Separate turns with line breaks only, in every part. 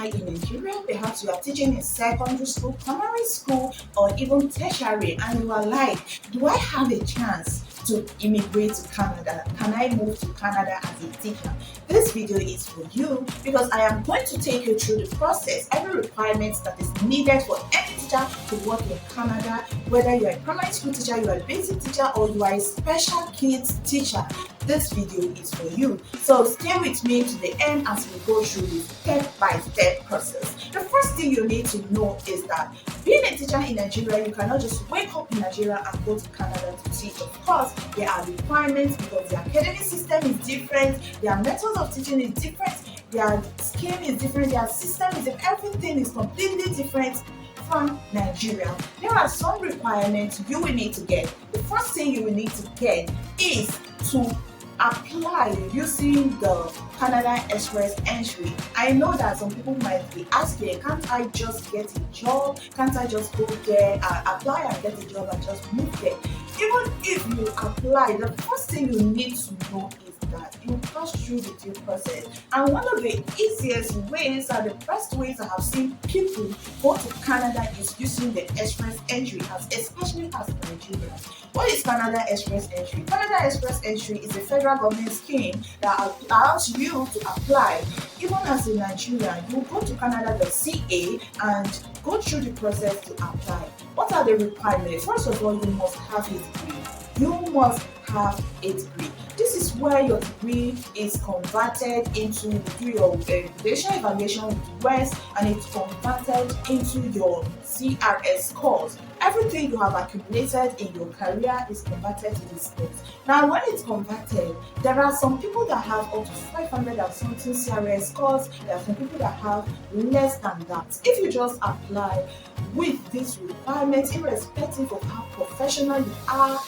teacher in Nigeria, perhaps you are teaching in secondary school, primary school, or even tertiary, and you are like, do I have a chance to immigrate to Canada? Can I move to Canada as a teacher? This video is for you because I am going to take you through the process, every requirement that is needed for any teacher to work in Canada, whether you are a primary school teacher, you are a basic teacher, or you are a special kids teacher. This video is for you. So stay with me to the end as we go through this step-by-step process. The first thing you need to know is that being a teacher in Nigeria, you cannot just wake up in Nigeria and go to Canada to teach. Of course, there are requirements because the academic system is different, their methods of teaching is different, their scheme is different, their system is different, everything is completely different from Nigeria. There are some requirements you will need to get. The first thing you will need to get is to apply using the Canada Express entry. I know that some people might be asking, can't I just get a job? Can't I just go there and apply and get a job and just move there? Even if you apply, the first thing you need to know is that you pass through the due process. And one of the easiest ways and the best ways I have seen people go to Canada is using the Express entry, especially as Nigerians. What is Canada Express entry? Canada Express entry is a federal government scheme that allows you to apply. Even as a Nigerian, you go to Canada.ca and go through the process to apply. What are the requirements? First of all, you must have a degree. You must have a degree. This is where your degree is converted into, you do your credential evaluation with WES, and it's converted into your CRS course. Everything you have accumulated in your career is converted to this course. Now, when it's converted, there are some people that have up to 500 and something CRS scores. There are some people that have less than that. If you just apply with this requirement, irrespective of how professional you are,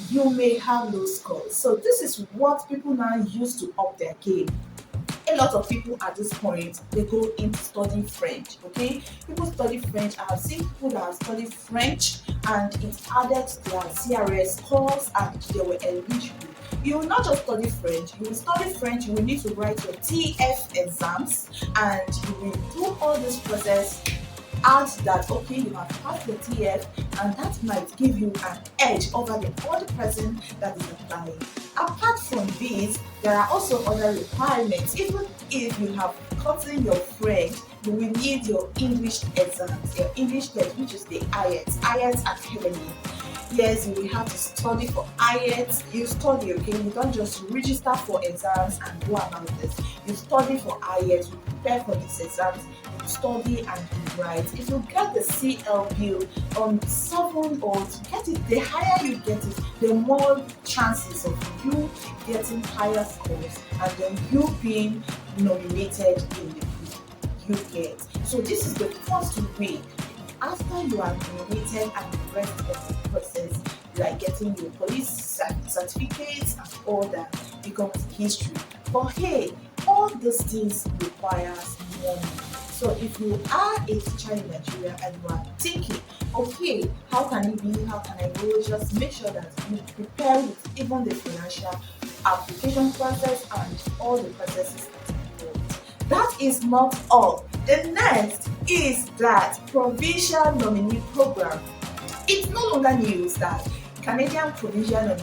you may have low scores. So this is what people now use to up their game. A lot of people at this point, they go into studying French. Okay, people study French. I have seen people that have studied French and it added to their CRS course and they were eligible. You will not just study French, you will study French, you will need to write your TF exams, and you will do all this process. Add that, okay, you have passed the TF, and that might give you an edge over the other person that is applying. Apart from this, there are also other requirements. Even if you have gotten your French, you will need your English exams, your English test, which is the IELTS Academy. Yes, you will have to study for IELTS. You study, okay? You don't just register for exams and go about this. You study for IELTS, you prepare for these exams, you study and you write. If you get the CLB on 7 or to get it, the higher you get it, the more chances of you getting higher scores and then you being nominated in the group you get. So this is the first way. After you are nominated and the rest of the process, like getting your police certificates and all that, becomes history. But hey, all these things requires money. So if you are a teacher in Nigeria and you are thinking, okay, how can it be? How can I go? Just make sure that you prepare with even the financial application process and all the processes that are involved. That is not all. The next is that provincial nominee program. It's no longer news that Canadian provincial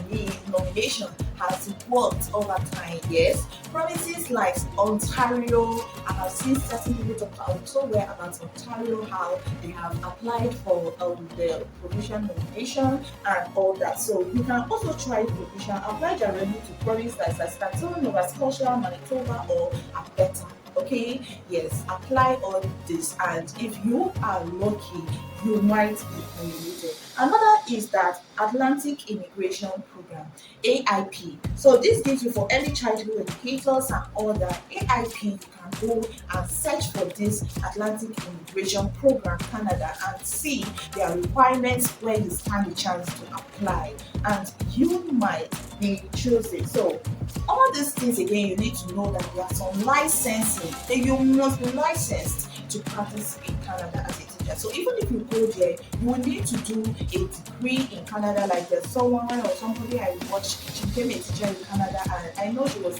nomination has worked over time. Yes, provinces like Ontario, I have seen certain people talk so well about Ontario, how they have applied for the provincial nomination and all that. So you can also try provincial, apply directly to provinces like Saskatchewan, Nova Scotia, Manitoba, or Alberta. Okay, yes, apply all this, and if you are lucky, you might be nominated. Another is that Atlantic Immigration Program, AIP. So this gives you for early childhood educators and all that. AIP, you can go and search for this Atlantic Immigration Program Canada and see their requirements where you stand a chance to apply, and you might be chosen. So all these things again, you need to know that there are some licensing that you must be licensed to practice in Canada as a teacher. So even if you go there, you will need to do a degree in Canada. Like there's someone or somebody I watched, she became a teacher in Canada, and I know she was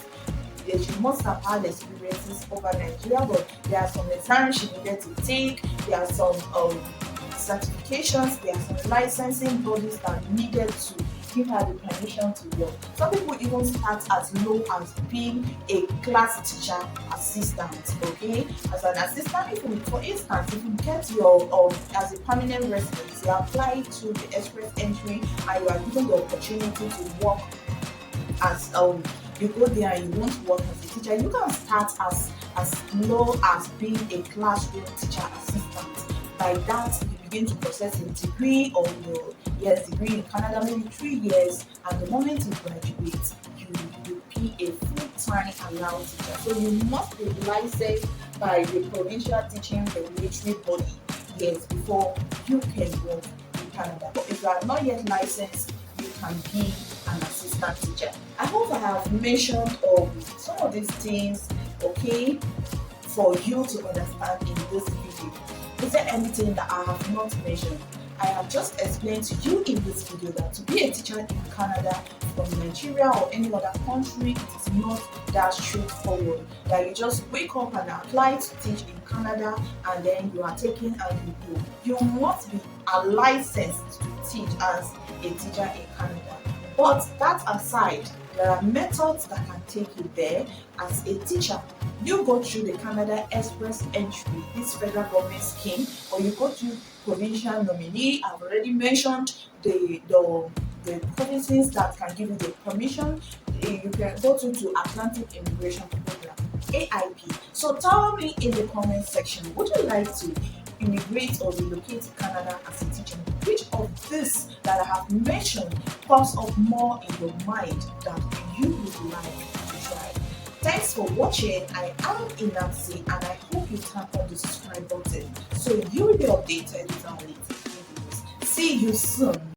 She must have had experiences over Nigeria, but there are some exams she needed to take. There are some certifications. There are some licensing bodies that needed to give her the permission to work. Some people even start as low as being a class teacher assistant. Okay, as an assistant, if you, for instance, if you get your as a permanent resident, you apply to the express entry and you are given the opportunity to work as you go there and you want to work as a teacher, you can start as low as being a classroom teacher assistant. By that, you begin to process your degree or your years degree in Canada, maybe 3 years, and the moment you graduate, you be a full-time allowed teacher. So you must be licensed by the provincial teaching regulatory body, yes, before you can work in Canada. But if you are not yet licensed, you can be an assistant teacher. I hope I have mentioned some of these things, okay, for you to understand in this video. Is there anything that I have not mentioned? I have just explained to you in this video that to be a teacher in Canada from Nigeria or any other country, it is not that straightforward. Like you just wake up and apply to teach in Canada and then you are taken and you go. You must be licensed to teach as a teacher in Canada. But that aside, there are methods that can take you there as a teacher. You go through the Canada Express Entry, this federal government scheme, or you go through provincial nominee. I've already mentioned the provinces that can give you the permission. You can go to Atlantic Immigration Program, AIP. So tell me in the comment section, would you like to immigrate or relocate to Canada as a teacher? Which of this that I have mentioned pops up more in your mind that you would like to try? Thanks for watching. I am Inamsi and I hope you tap on the subscribe button so you will be updated with our latest videos. See you soon.